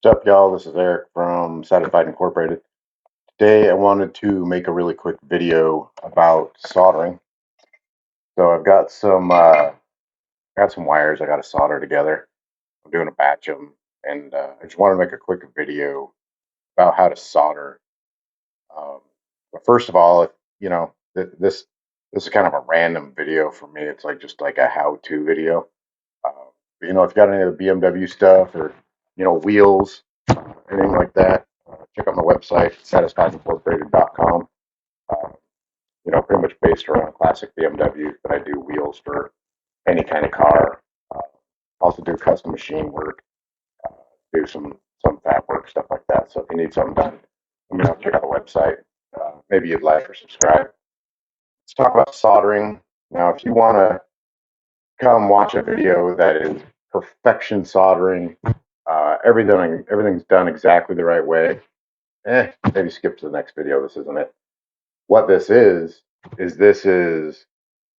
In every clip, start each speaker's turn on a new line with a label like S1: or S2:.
S1: What's up, y'all? This is Eric from Satisfied Incorporated. Today, I wanted to make a really quick video about soldering. So I've got some wires I got to solder together. I'm doing a batch of them, and I just want to make a quick video about how to solder. Um, but first of all, if you know, this is kind of a random video for me. It's like just like a how-to video. Uh, if you got any of the BMW stuff or wheels, anything like that, check out my website, satisfiedaincorporated.com. Uh, pretty much based around classic BMW, but I do wheels for any kind of car. Uh, also do custom machine work, uh, do some fab work, stuff like that. So if you need something done, let me know. Check out the website. Maybe you'd like or subscribe. Let's talk about soldering. Now, if you want to come watch a video that is perfection soldering, everything's done exactly the right way, maybe skip to the next video. This isn't it. What this is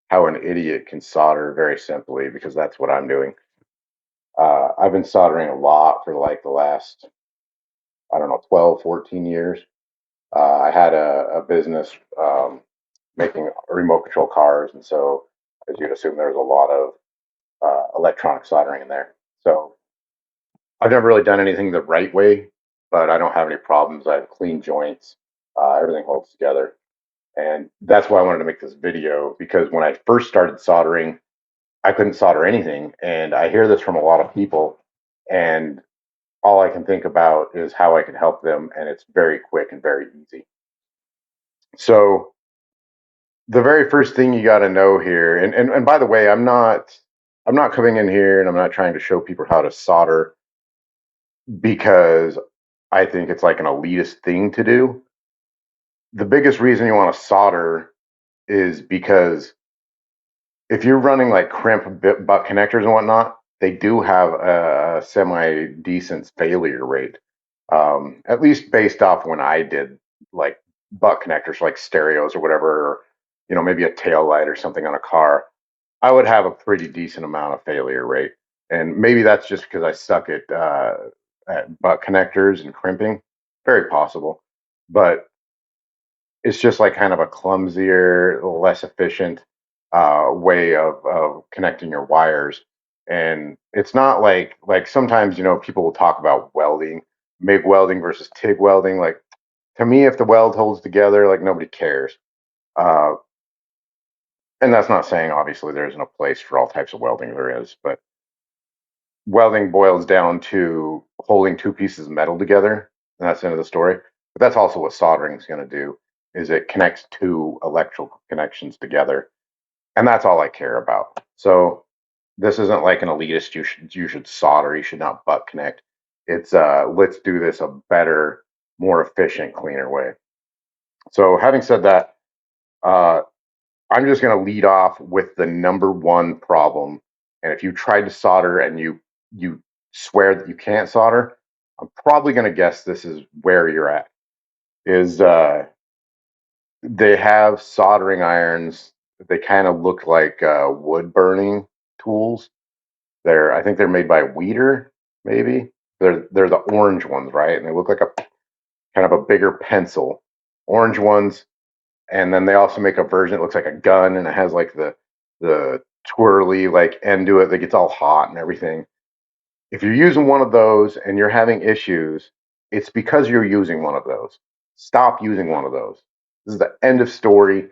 S1: how an idiot can solder very simply, because that's what I'm doing. I've been soldering a lot for like the last, I don't know, 12, 14 years. I had a business making remote control cars. And so, as you'd assume, there was a lot of electronic soldering in there. So I've never really done anything the right way, but I don't have any problems. I have clean joints. Everything holds together. And that's why I wanted to make this video, because when I first started soldering, I couldn't solder anything. And I hear this from a lot of people, and all I can think about is how I can help them. And it's very quick and very easy. So the very first thing you got to know here, and by the way, I'm not coming in here and I'm not trying to show people how to solder because I think it's like an elitist thing to do. The biggest reason you want to solder is because if you're running like crimp butt connectors and whatnot, they do have a semi decent failure rate. At least based off when I did like butt connectors, like stereos or whatever, or maybe a tail light or something on a car. I would have a pretty decent amount of failure rate, and maybe that's just because I suck at butt connectors and crimping. Very possible, but it's just like kind of a clumsier, less efficient way of connecting your wires. And it's not like sometimes people will talk about welding, MIG welding versus TIG welding. Like, to me, if the weld holds together, like, nobody cares. Uh, and that's not saying obviously there isn't a place for all types of welding. There is, but welding boils down to holding two pieces of metal together, and that's the end of the story. But that's also what soldering is going to do, is it connects two electrical connections together, and that's all I care about. So this isn't like an elitist, you should solder, you should not butt connect. It's let's do this a better, more efficient, cleaner way. So having said that, uh, I'm just going to lead off with the number one problem. And if you tried to solder and you swear that you can't solder, I'm probably going to guess this is where you're at. Is they have soldering irons. They kind of look like wood burning tools. I think they're made by Weeder, maybe. They're the orange ones, right? And they look like a kind of a bigger pencil. Orange ones, and then they also make a version that looks like a gun, and it has like the twirly like end to it that gets all hot and everything. If you're using one of those and you're having issues, it's because you're using one of those. Stop using one of those. This is the end of story.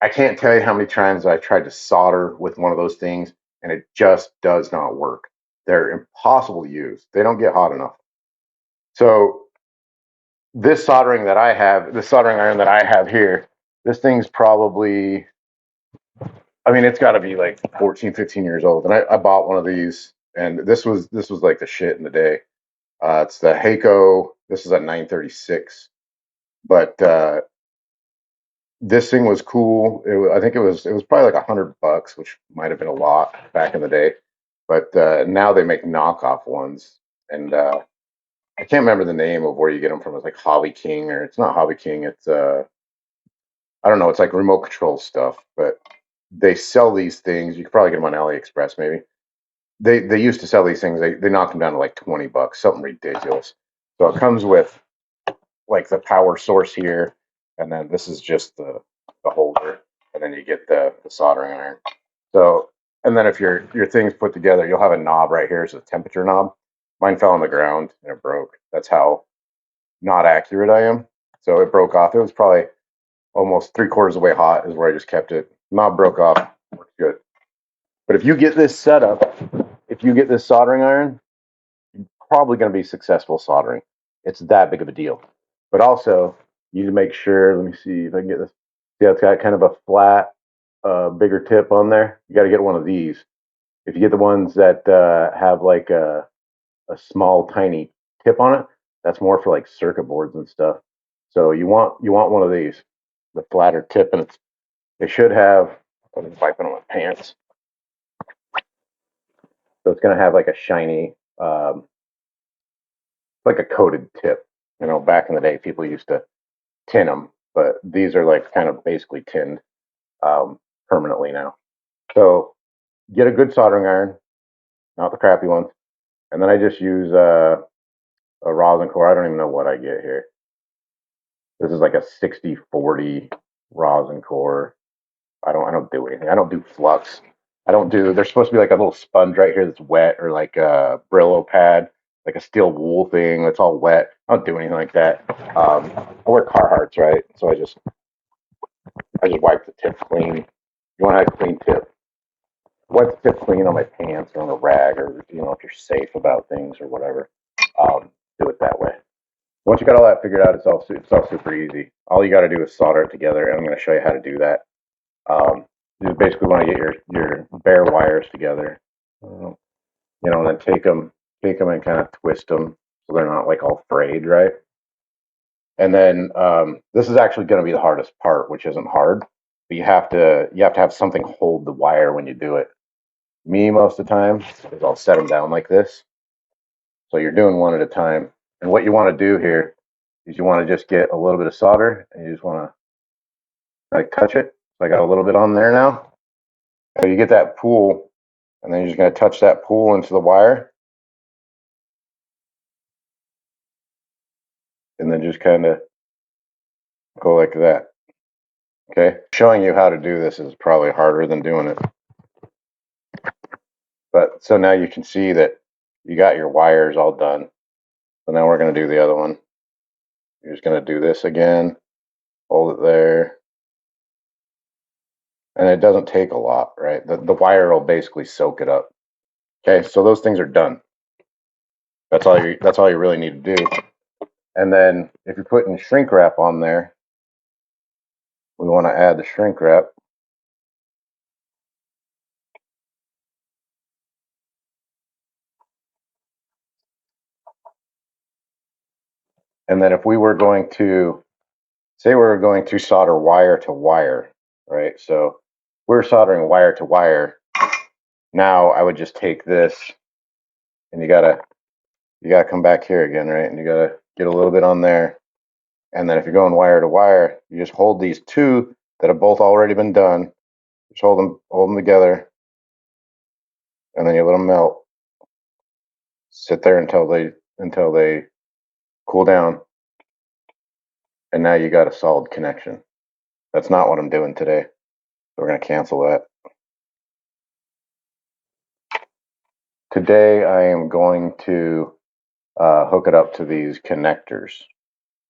S1: I can't tell you how many times I've tried to solder with one of those things, and it just does not work. They're impossible to use. They don't get hot enough. So this soldering iron that I have here, this thing's probably, I mean, it's got to be like 14, 15 years old. And I bought one of these, and this was like the shit in the day. It's the Heiko. This is a 936, but this thing was cool. I think it was probably like $100, which might have been a lot back in the day. But now they make knockoff ones, and I can't remember the name of where you get them from. It's like Hobby King, or it's not Hobby King. It's I don't know. It's like remote control stuff, but they sell these things. You could probably get them on AliExpress, maybe. they used to sell these things. They knocked them down to like $20, something ridiculous. So it comes with like the power source here, and then this is just the holder, and then you get the soldering iron. So, and then if your thing's put together, you'll have a knob right here. It's a temperature knob. Mine fell on the ground and it broke. That's how not accurate I am. So it broke off. It was probably almost 3/4 of the way hot is where I just kept it. Knob broke off. Works good. But if you get this set up, if you get this soldering iron, you're probably going to be successful soldering. It's that big of a deal. But also, you need to make sure. Let me see if I can get this. Yeah, it's got kind of a flat, bigger tip on there. You got to get one of these. If you get the ones that have like a small, tiny tip on it, that's more for like circuit boards and stuff. So you want one of these, the flatter tip, and they should have. I'm wiping on my pants. So it's going to have like a shiny, like a coated tip. You know, back in the day, people used to tin them, but these are like kind of basically tinned permanently now. So get a good soldering iron, not the crappy ones, and then I just use a rosin core. I don't even know what I get here. This is like a 60/40 rosin core. I don't do anything. I don't do flux. I don't do. There's supposed to be like a little sponge right here that's wet, or like a Brillo pad, like a steel wool thing that's all wet. I don't do anything like that. I wear Carhartts, right? So I just wipe the tip clean. You want to have a clean tip. Wipe the tip clean on my pants or on a rag, or if you're safe about things or whatever. Do it that way. Once you got all that figured out, it's all super easy. All you got to do is solder it together, and I'm going to show you how to do that. You basically want to get your bare wires together, and then take them and kind of twist them so they're not like all frayed, right? And then this is actually going to be the hardest part, which isn't hard, but you have to have something hold the wire when you do it. Me, most of the time, is I'll set them down like this. So you're doing one at a time. And what you want to do here is you want to just get a little bit of solder, and you just want to like touch it. So I got a little bit on there now. So you get that pool, and then you're just going to touch that pool into the wire, and then just kind of go like that. Okay, showing you how to do this is probably harder than doing it. But so now you can see that you got your wires all done. So now we're going to do the other one. You're just going to do this again, hold it there. And it doesn't take a lot, right? The wire will basically soak it up. Okay, so those things are done. That's all you really need to do. And then if you're putting shrink wrap on there, we want to add the shrink wrap. And then if we were going to say we were going to solder wire to wire, right? So we're soldering wire to wire. Now I would just take this, and you gotta come back here again, right? And you gotta get a little bit on there. And then if you're going wire to wire, you just hold these two that have both already been done. Just hold them together, and then you let them melt. Sit there until they cool down, and now you got a solid connection. That's not what I'm doing today. So we're gonna cancel that. Today I am going to hook it up to these connectors,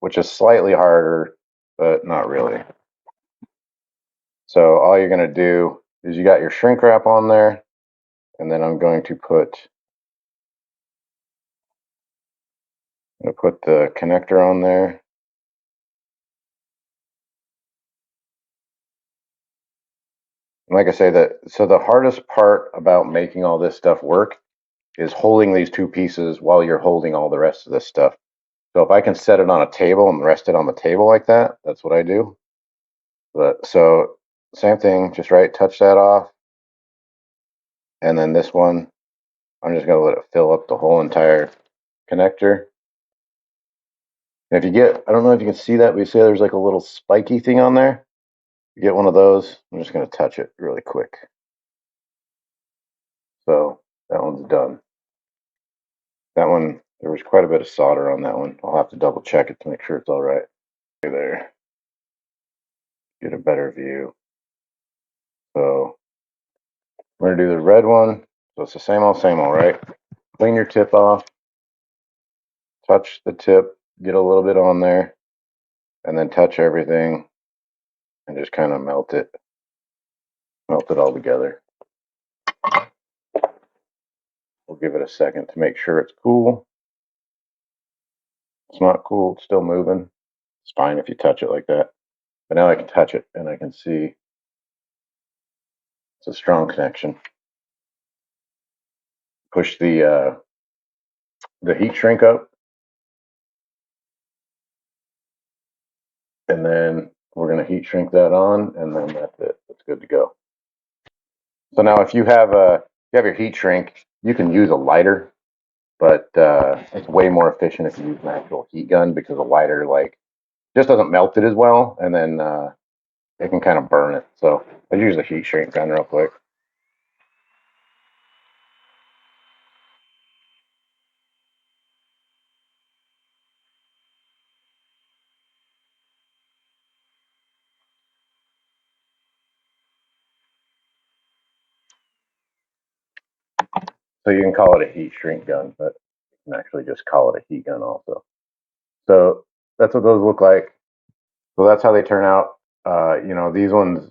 S1: which is slightly harder, but not really. So all you're going to do is you got your shrink wrap on there, and then I'm going to put the connector on there. And like I say, so the hardest part about making all this stuff work is holding these two pieces while you're holding all the rest of this stuff. So if I can set it on a table and rest it on the table like that, that's what I do. But so same thing, just touch that off. And then this one, I'm just going to let it fill up the whole entire connector. And if you get, I don't know if you can see that, but you see there's like a little spiky thing on there. You get one of those, I'm just going to touch it really quick. So That one's done. That one, there was quite a bit of solder on that one. I'll have to double check it to make sure it's all right. There, get a better view. So we're gonna do the red one. So it's the same old, right? Clean your tip off, touch the tip, get a little bit on there, and then touch everything and just kind of melt it all together. We'll give it a second to make sure it's cool. It's not cool, it's still moving. It's fine if you touch it like that. But now I can touch it and I can see it's a strong connection. Push the heat shrink up, and then we're going to heat shrink that on, and then that's it. It's good to go. So now if you have your heat shrink, you can use a lighter, but it's way more efficient if you use an actual heat gun, because a lighter just doesn't melt it as well, and then it can kind of burn it. So I use a heat shrink gun real quick. So you can call it a heat shrink gun, but you can actually just call it a heat gun also. So that's what those look like. So that's how they turn out. These ones,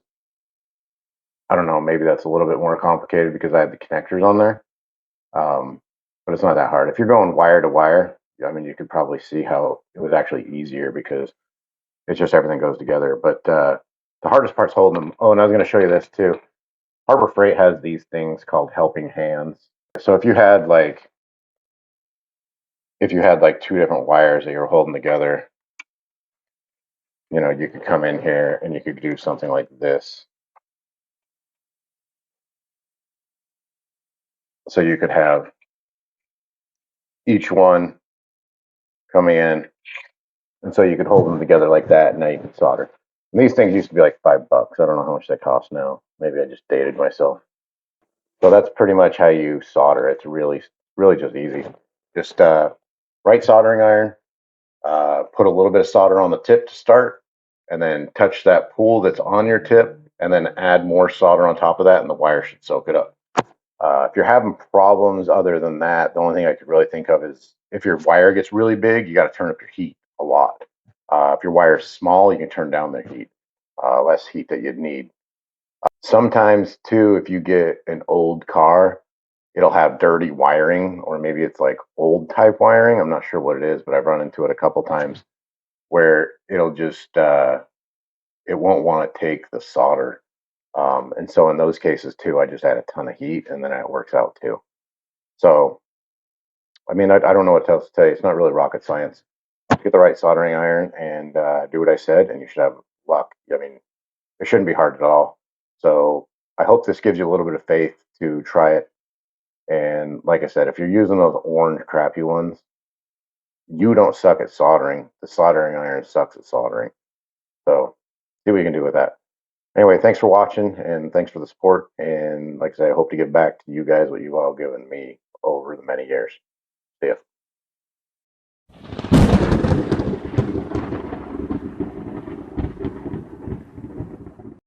S1: I don't know, maybe that's a little bit more complicated because I have the connectors on there. But it's not that hard. If you're going wire to wire, I mean, you could probably see how it was actually easier because it's just everything goes together. But the hardest part's holding them. Oh, and I was going to show you this too. Harbor Freight has these things called helping hands. So if you had like two different wires that you were holding together, you could come in here and you could do something like this. So you could have each one coming in, and so you could hold them together like that, and now you can solder. And these things used to be like $5. I don't know how much they cost now. Maybe I just dated myself. So that's pretty much how you solder. It's really, really just easy. Just right soldering iron, put a little bit of solder on the tip to start, and then touch that pool that's on your tip, and then add more solder on top of that, and the wire should soak it up. If you're having problems other than that, the only thing I could really think of is if your wire gets really big, you got to turn up your heat a lot. If your wire is small, you can turn down the heat, less heat that you'd need. Sometimes, too, if you get an old car, it'll have dirty wiring, or maybe it's like old type wiring. I'm not sure what it is, but I've run into it a couple times where it'll just, it won't want to take the solder. And so in those cases, too, I just add a ton of heat and then it works out, too. So, I mean, I don't know what else to tell you. It's not really rocket science. Get the right soldering iron and do what I said, and you should have luck. I mean, it shouldn't be hard at all. So I hope this gives you a little bit of faith to try it. And like I said, if you're using those orange crappy ones, you don't suck at soldering. The soldering iron sucks at soldering. So see what you can do with that. Anyway, thanks for watching and thanks for the support. And like I said, I hope to give back to you guys what you've all given me over the many years. See ya.